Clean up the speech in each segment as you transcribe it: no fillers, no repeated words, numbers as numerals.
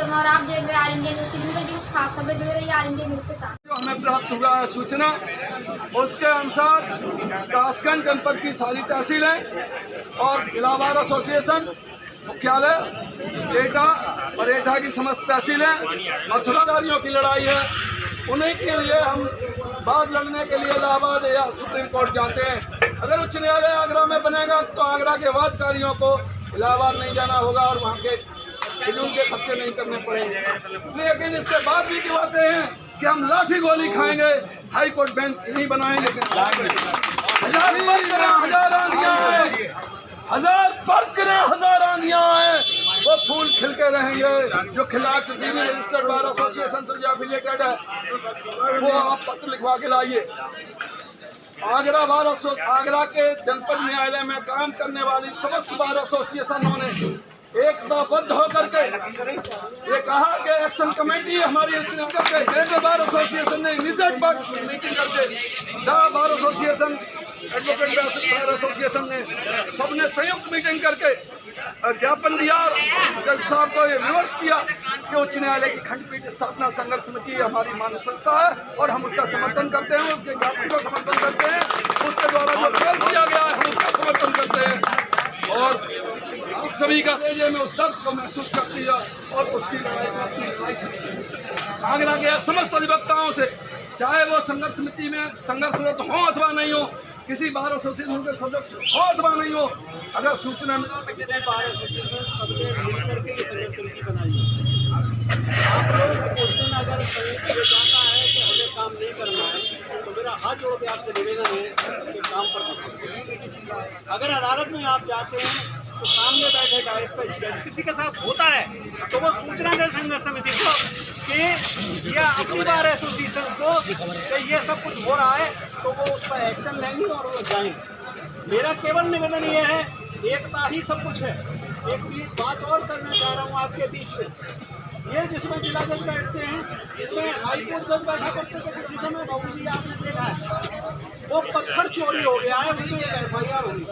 हूँ और आप देख रहे हैं आर इंडिया न्यूज़ की दिन की कुछ खास खबरें जुड़ी रही है आर इंडिया न्यूज़ के साथ। जो हमें प्राप्त हुआ है सूचना उसके अनुसार कासगंज जनपद की सारी तहसीलें और इलाहाबाद एसोसिएशन मुख्यालय एटा और एटा की समस्त तहसीलें मथुराधारियों की लड़ाई है। उन्हीं के लिए हम बात लड़ने के लिए इलाहाबाद या सुप्रीम कोर्ट जाते हैं। अगर उच्च न्यायालय आगरा में बनेगा तो आगरा के वादकारियों को इलाहाबाद नहीं जाना होगा और वहाँ के बिजली के खर्चे नहीं करने पड़ेंगे। लेकिन इसके बाद भी कहते हैं कि हम लाठी गोली खाएंगे, हाई कोर्ट बेंच नहीं बनाएंगे। हजार आंधियां हैं, वो फूल खिल के रहेंगे जो खिला किसी भी रजिस्टर्ड बार एसोसिएशन से जो एफिलिएटेड है वो आप पत्र लिखवा के लाइए। आगरा के जनपद न्यायालय में काम करने वाली समस्त बार एसोसिएशनों ने एकताबद्ध होकर के ये कहा कि एक्शन कमेटी हमारी करके बार एसोसिएशन ने इमीडिएट मीटिंग करके bar association advocate bar association ने सबने संयुक्त मीटिंग करके ज्ञापन दिया। जज साहब को ये विवश किया कि उच्च न्यायालय की खंडपीठ स्थापना संघर्ष समिति हमारी मान्य संस्था है और हम उसका समर्थन करते हैं, उसके ज्ञापन को समर्थन करते हैं, उसके द्वारा जो कर्म किया गया है हम उसका समर्थन करते हैं और आप सभी का तेजे में उस दर्द को महसूस करती है और उसकी लड़ाई आगरा के समस्त अधिवक्ताओं से, चाहे वो संघर्ष समिति में संघर्षरत हो अथवा नहीं हो, किसी बार एसोसिएशन के सदस्य हो अथवा नहीं हो, अगर सूचना जितने बार एसोसिएशन सबने मिलकर के ये संघर्ष समिति बनाई है। आप लोग उस दिन अगर ये चाहता है कि हमें काम नहीं करना है तो मेरा हाथ जोड़ के आपसे निवेदन है कि काम पर अगर अदालत में आप जाते हैं तो सामने बैठे डाइस पर जज किसी के साथ होता है तो वो सूचना दे संघर्ष समिति को कि या अपनी बार एसोसिएशन को कि ये सब कुछ हो रहा है तो वो उस पर एक्शन लेंगे और वो जाएंगे। मेरा केवल निवेदन ये है, एकता ही सब कुछ है। एक बात और करना चाह रहा हूँ आपके बीच में, ये जिसमें जिला जज बैठते हैं इसमें हाई कोर्ट जज बैठा करते थे किसी समय, बाबू जी आपने देखा है वो पत्थर चोरी हो गया है, उसमें एक FIR हुई,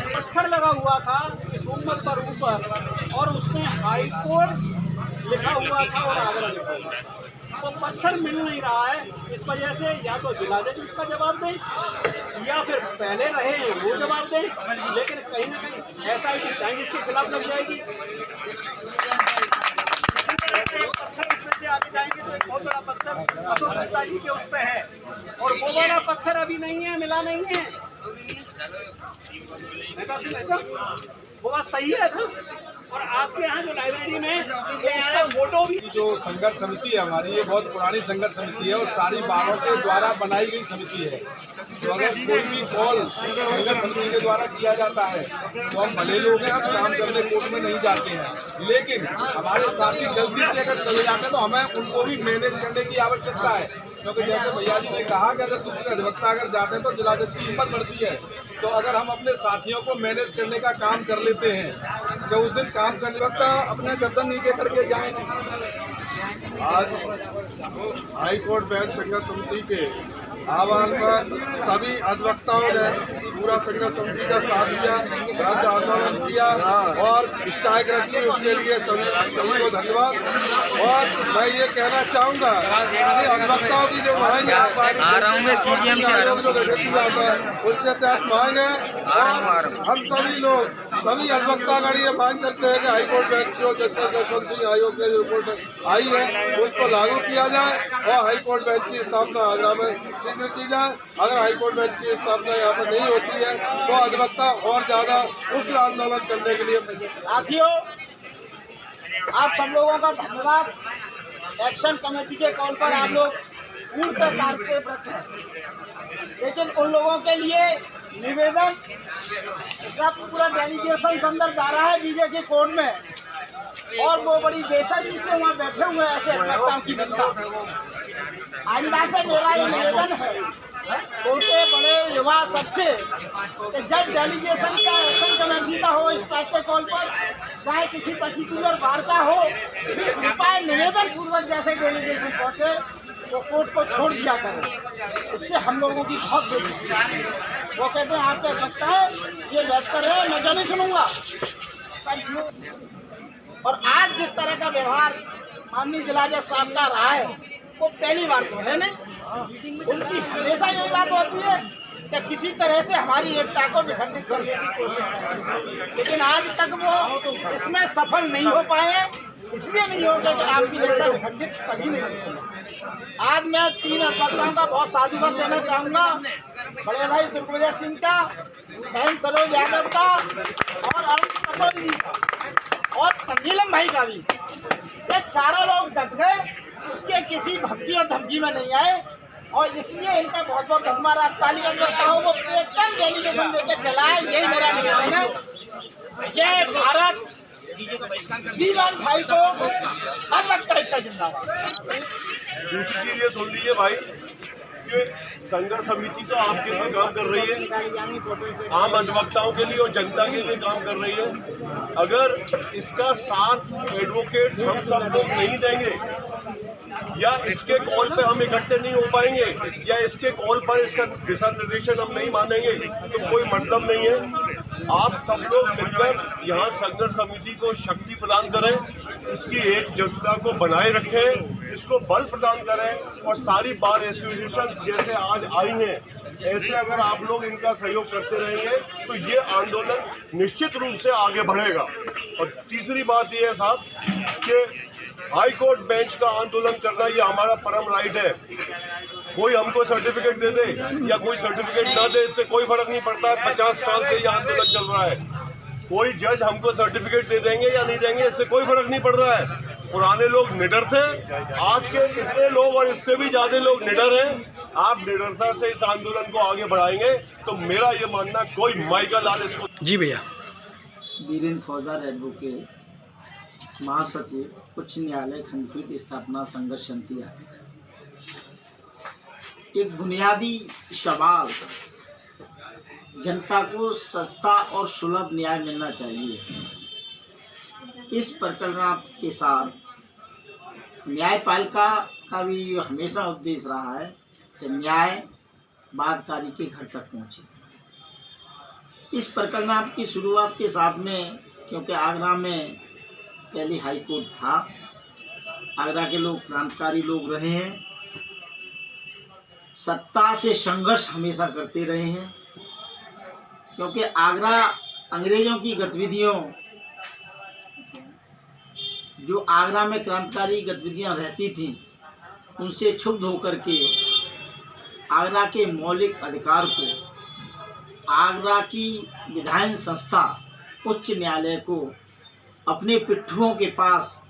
पत्थर लगा हुआ था इस गुम्बद पर ऊपर और उसमें हाई कोर्ट लिखा हुआ था और आगरा लिखा हुआ था। तो पत्थर मिल नहीं रहा है, इस वजह से या तो जिला जज उसका जवाब दें या फिर पहले रहे हैं वो जवाब दें, लेकिन कहीं ना कहीं SIT चाइनीज इसके खिलाफ लग जाएगी। पत्थर इसमें से आगे जाएंगे तो एक बहुत बड़ा पत्थर अशोक गुप्ता जी के उस पर है और वो वाला पत्थर अभी नहीं है, मिला नहीं है। वो बात सही है ना। और आपके यहाँ जो लाइब्रेरी में उसका फोटो भी, जो संघर्ष समिति है हमारी, ये बहुत पुरानी संघर्ष समिति है और सारी बारों के द्वारा बनाई गई समिति है। तो अगर कोई भी कॉल संघर्ष समिति के द्वारा किया जाता है तो हम भले लोग हैं, हम काम करने कोर्ट में नहीं जाते हैं, लेकिन हमारे साथी गलती से अगर चले जाते हैं तो हमें उनको भी मैनेज करने की आवश्यकता है। क्योंकि जैसे भैया जी ने कहा कि अगर दूसरे अधिवक्ता अगर जाते हैं तो जिला जज की हिम्मत बढ़ती है, तो अगर हम अपने साथियों को मैनेज करने का काम कर लेते हैं तो उस दिन काम करने वक्त अपने गर्दन नीचे करके जाएं। आज हाई कोर्ट बेंच संघर्ष समिति के आह्वान पर सभी अधिवक्ताओं ने पूरा संघर्ष समिति का साथ दिया, राज्य आंदोलन किया और स्ट्राइक रखी, उसके लिए सभी को धन्यवाद। और मैं ये कहना चाहूँगा कि अधिवक्ताओं की जो मांग है उसके तहत मांग है और हम सभी लोग सभी अधिवक्तागण ये मांग करते हैं कि हाईकोर्ट बेंच जो जस्टिस यशवंत सिंह आयोग की रिपोर्ट आई है उसको लागू किया जाए और हाईकोर्ट बेंच की स्थापना आगरा में शीघ्र की जाए। अगर हाईकोर्ट बेंच की स्थापना यहाँ पर नहीं होती है तो अधिवक्ता और ज्यादा उग्र आंदोलन करने के लिए। साथियों, आप सब लोगों का धन्यवाद। एक्शन कमेटी के कॉल पर आप लोग पूर्ण कार्यरत हैं, लेकिन उन लोगों के लिए निवेदन, पूरा डेलीगेशन अंदर जा रहा है डीजे के कोर्ट में और वो बड़ी बेसब्री से वहाँ बैठे हुए हैं ऐसे अधिवक्ताओं की जनता। आइंदा से मेरा ये निवेदन है छोटे बड़े युवा सबसे कि जब डेलीगेशन का एक्शन कमेटी का हो स्ट्राइक के कॉल पर, चाहे किसी पर्टिकुलर बार का हो, कृपया निवेदन पूर्वक जैसे डेलीगेशन पहुँचे वो कोर्ट को छोड़ दिया करें। इससे हम लोगों की बहुत बेइज्जती है। वो कहते हैं आपको लगता है ये बहस कर रहे हैं, मैं क्या नहीं सुनूंगा। और आज जिस तरह का व्यवहार माननीय जिलाजज साहब का रहा है वो पहली बार तो है नहीं। उनकी हमेशा यही बात होती है कि किसी तरह से हमारी एकता को विखंडित करने की कोशिश करें, लेकिन आज तक वो इसमें सफल नहीं हो पाए। इसलिए नहीं हो गया कि आपकी एकता विखंडित कभी नहीं होगी। आज मैं 3 अधिवक्ताओं का बहुत साधुवाद देना चाहूँगा, बड़े भाई दुर्गविजय सिंह का, बहन सरोज यादव का और अरुण पटोली का और नीलम भाई का भी। ये चारों लोग डट गए, उसके किसी भक्ति और धमकी में नहीं आए और इसलिए इनका बहुत बहुत हमारा तालियां बजाओ। वो एकदम डेलीगेशन देकर चला है, यही मेरा निवेदन है। जय भारत, दीवान भाई को अधिवक्ता एकता जिंदाबाद। दूसरी चीज ये सुन लीजिए भाई कि संघर्ष समिति तो आपके लिए काम कर रही है, आम अधिवक्ताओं के लिए और जनता के लिए काम कर रही है। अगर इसका साथ एडवोकेट्स हम सब लोग नहीं देंगे या इसके कॉल पे हम इकट्ठे नहीं हो पाएंगे या इसके कॉल पर इसका दिशा निर्देशन हम नहीं मानेंगे तो कोई मतलब नहीं है। आप सब लोग मिलकर यहाँ संघर्ष समिति को शक्ति प्रदान करें, इसकी एकजुटता को बनाए रखें, इसको बल प्रदान करें और सारी बार एसोसिएशन जैसे आज आई हैं ऐसे अगर आप लोग इनका सहयोग करते रहेंगे तो ये आंदोलन निश्चित रूप से आगे बढ़ेगा। और तीसरी बात ये है साहब कि हाई कोर्ट बेंच का आंदोलन करना ये हमारा परम राइट है। कोई हमको सर्टिफिकेट दे दे या कोई सर्टिफिकेट ना दे, इससे कोई फर्क नहीं पड़ता है। 50 साल से ये आंदोलन चल रहा है। कोई जज हमको सर्टिफिकेट दे देंगे या नहीं देंगे, इससे कोई फर्क नहीं पड़ रहा है। पुराने लोग निडर थे, आज के इतने लोग और इससे भी ज्यादा लोग निडर हैं। आप निडरता से इस आंदोलन को आगे बढ़ाएंगे तो मेरा ये मानना कोई माइका लाल इसको। जी भैया। वीरेंद्र फौजदार एडवोकेट, महासचिव, उच्च न्यायालय खंडपीठ स्थापना संघर्ष समिति। एक बुनियादी सवाल, जनता को सस्ता और सुलभ न्याय मिलना चाहिए। इस प्रकरण के साथ न्यायपालिका का भी हमेशा उद्देश्य रहा है कि न्याय बादकारी के घर तक पहुँचे। इस प्रकरण की शुरुआत के साथ में, क्योंकि आगरा में पहले हाई कोर्ट था, आगरा के लोग क्रांतिकारी लोग रहे हैं, सत्ता से संघर्ष हमेशा करते रहे हैं, क्योंकि आगरा अंग्रेजों की गतिविधियों, जो आगरा में क्रांतिकारी गतिविधियां रहती थीं, उनसे क्षुब्ध होकर के आगरा के मौलिक अधिकार को आगरा की विधायन संस्था उच्च न्यायालय को अपने पिट्ठुओं के पास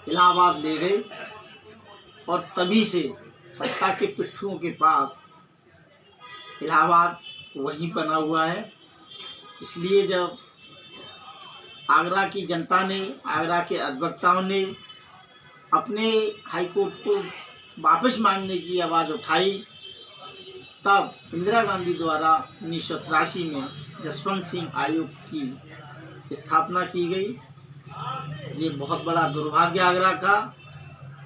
इलाहाबाद ले गए और तभी से सत्ता के पिट्ठुओं के पास इलाहाबाद वहीं बना हुआ है। इसलिए जब आगरा की जनता ने, आगरा के अधिवक्ताओं ने अपने हाई कोर्ट को वापस मांगने की आवाज़ उठाई, तब इंदिरा गांधी द्वारा 1983 में जसवंत सिंह आयोग की स्थापना की गई। ये बहुत बड़ा दुर्भाग्य आगरा का,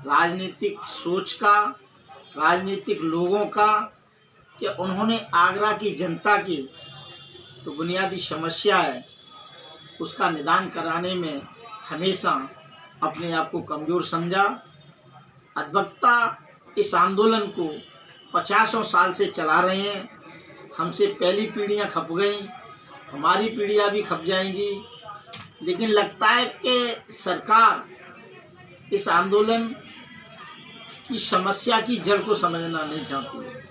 राजनीतिक सोच का, राजनीतिक लोगों का, कि उन्होंने आगरा की जनता की जो बुनियादी समस्या है उसका निदान कराने में हमेशा अपने आप को कमज़ोर समझा। अधिवक्ता इस आंदोलन को 50 साल से चला रहे हैं। हमसे पहली पीढ़ियां खप गई, हमारी पीढ़ियां भी खप जाएंगी, लेकिन लगता है कि सरकार इस आंदोलन की समस्या की जड़ को समझना नहीं चाहती है।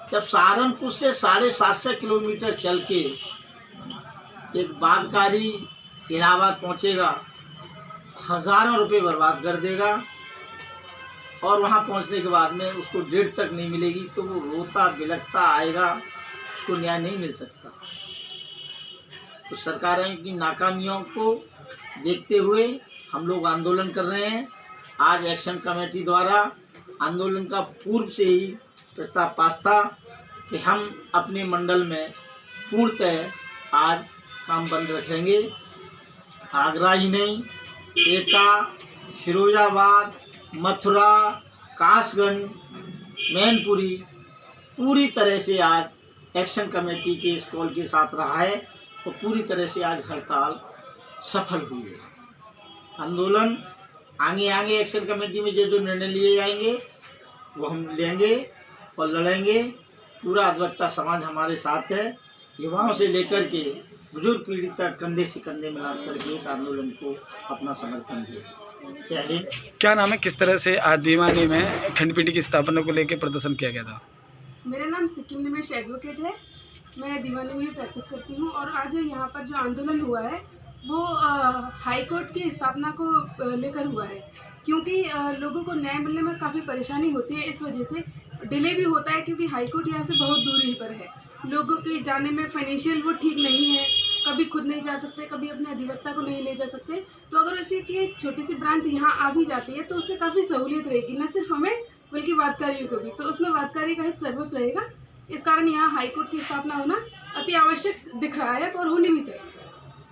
जब सहारनपुर से 750 किलोमीटर चल के एक बादकारी इलाहाबाद पहुंचेगा, हज़ारों रुपए बर्बाद कर देगा और वहां पहुंचने के बाद में उसको डेढ़ तक नहीं मिलेगी तो वो रोता बिलखता आएगा, उसको न्याय नहीं मिल सकता। तो सरकारों की नाकामियों को देखते हुए हम लोग आंदोलन कर रहे हैं। आज एक्शन कमेटी द्वारा आंदोलन का पूर्व से ही प्रस्ताव पास था कि हम अपने मंडल में पूर्णतः आज काम बंद रखेंगे। आगरा ही नहीं, एटा, फिरोजाबाद, मथुरा, कासगंज, मैनपुरी पूरी तरह से आज एक्शन कमेटी के इस कॉल के साथ रहा है और पूरी तरह से आज हड़ताल सफल हुई है। आंदोलन आगे आगे एक्शन कमेटी में जो जो निर्णय लिए जाएंगे वो हम लेंगे और लड़ेंगे। पूरा अधिवक्ता समाज हमारे साथ है, युवाओं से लेकर के बुजुर्ग पीढ़ी तक कंधे से कंधे मिला करके इस आंदोलन को अपना समर्थन दिए। क्या है? क्या नाम है, किस तरह से आज दीवानी में खंडपीठ की स्थापना को लेकर प्रदर्शन किया गया था? मेरा नाम सिक्किम निमेश एडवोकेट है, मैं दीवानी में प्रैक्टिस करती हूँ। और आज यहाँ पर जो आंदोलन हुआ है वो हाई कोर्ट की स्थापना को लेकर हुआ है, क्योंकि लोगों को न्याय मिलने में काफ़ी परेशानी होती है। इस वजह से डिले भी होता है, क्योंकि हाई कोर्ट यहाँ से बहुत दूरी पर है। लोगों के जाने में फाइनेंशियल वो ठीक नहीं है, कभी खुद नहीं जा सकते, कभी अपने अधिवक्ता को नहीं ले जा सकते। तो अगर इसी की एक छोटी सी ब्रांच यहाँ आ भी जाती है तो उससे काफ़ी सहूलियत रहेगी, न सिर्फ हमें बल्कि वादकारियों को भी। तो उसमें वादकारी का हित सर्वोच्च रहेगा। इस कारण यहाँ हाई कोर्ट की स्थापना होना अति आवश्यक दिख रहा है और होनी भी चाहिए।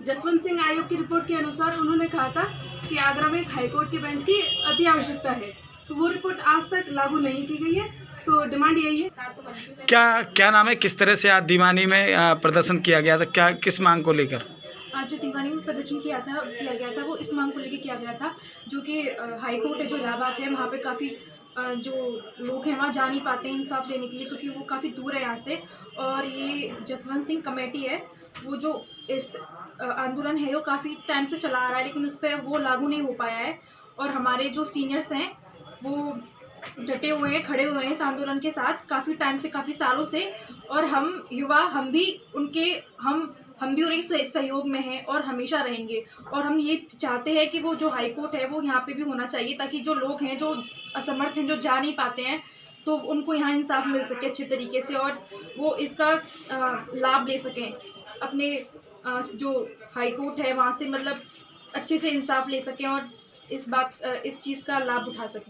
जसवंत सिंह आयोग की रिपोर्ट के अनुसार उन्होंने कहा था कि आगरा में एक हाई कोर्ट की बेंच की अति आवश्यकता है, तो वो रिपोर्ट आज तक लागू नहीं की गई है। तो डिमांड यही है। क्या नाम है, किस तरह से आज दीवानी में प्रदर्शन किया गया था, क्या किस मांग को लेकर? आज जो दीवानी में प्रदर्शन किया गया था वो इस मांग को लेकर किया गया था, जो कि हाई कोर्ट है जो इलाहाबाद है, वहाँ पे काफ़ी जो लोग हैं वहाँ जा नहीं पाते हैं इंसाफ लेने के लिए, क्योंकि वो काफ़ी दूर है यहाँ से। और ये जसवंत सिंह कमेटी है, वो जो इस आंदोलन है वो काफ़ी टाइम से चला आ रहा है, लेकिन इस पर वो लागू नहीं हो पाया है। और हमारे जो सीनियर्स हैं वो डटे हुए हैं, खड़े हुए हैं इस आंदोलन के साथ काफ़ी टाइम से, काफ़ी सालों से। और हम युवा हम भी उनके सहयोग में हैं और हमेशा रहेंगे। और हम ये चाहते हैं कि वो जो हाई कोर्ट है वो यहाँ पे भी होना चाहिए, ताकि जो लोग हैं जो असमर्थ हैं, जो जा नहीं पाते हैं, तो उनको यहाँ इंसाफ मिल सके अच्छे तरीके से और वो इसका लाभ ले सकें। अपने जो हाई कोर्ट है वहाँ से मतलब अच्छे से इंसाफ ले सकें और इस चीज़ का लाभ उठा सकें।